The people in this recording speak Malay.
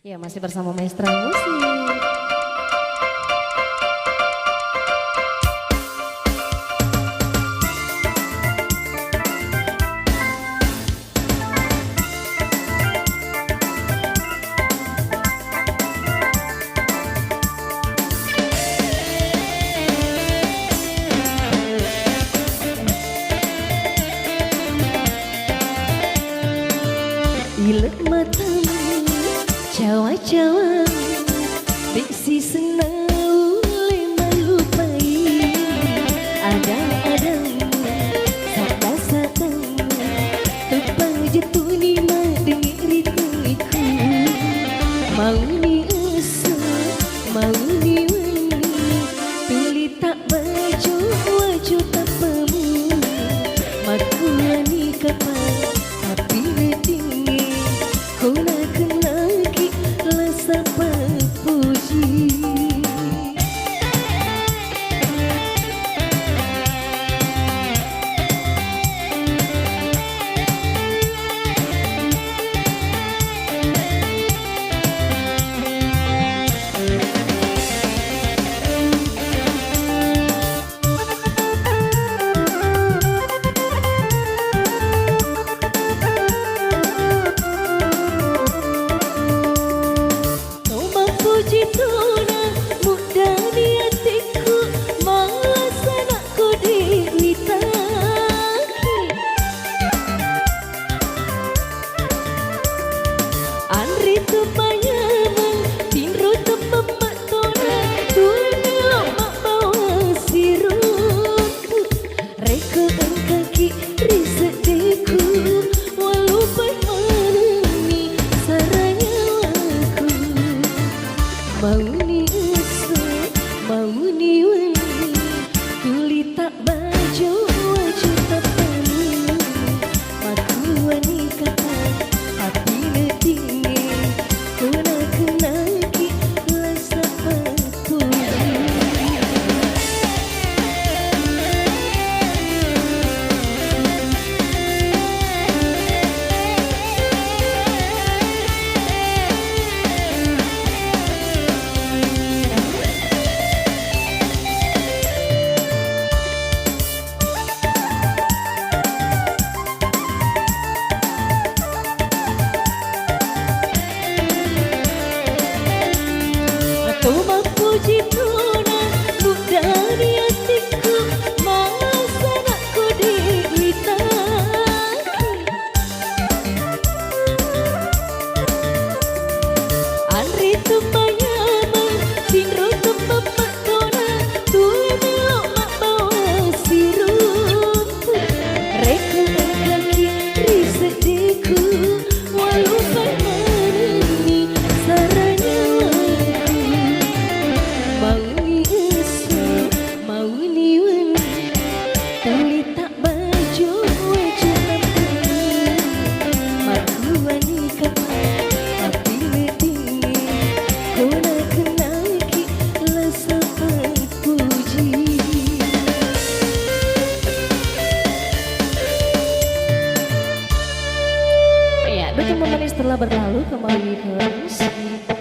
Ya, masih bersama Maestro Musik. Ilek matamu cawa-cawa diksi senau lemah lupai adang-adang sata-satang tepang jetuni madengiriku mau ni asa mau ni wani tuli tak baju waju tak pemu makuani kapan tapi neding gunakan lagi rasa puji. Tuna mudah di hatiku malas anakku diwitaki Andri tu payaman tinro tu pemak tona tuai melok mak bawa siruk reka kaki riset deku walau berani saranya aku mau ni asa, mau ni wani tuli tak baju, waju tak panu maku wani kata, tapi letini ku nak kenaki rasa puji. Toma puji tuna mudah di hatiku malas anakku diwitaki Andri tu payaman tinro tu pemak tona tuai melok mak bawa siruk reka kaki riset deku walau berani saranya mau ni wani tuli tak baju waju tak maku wani kapan tapi letini ku nak kenaki rasa puji. Ya, 2 menit setelah berlalu kembali ke musik.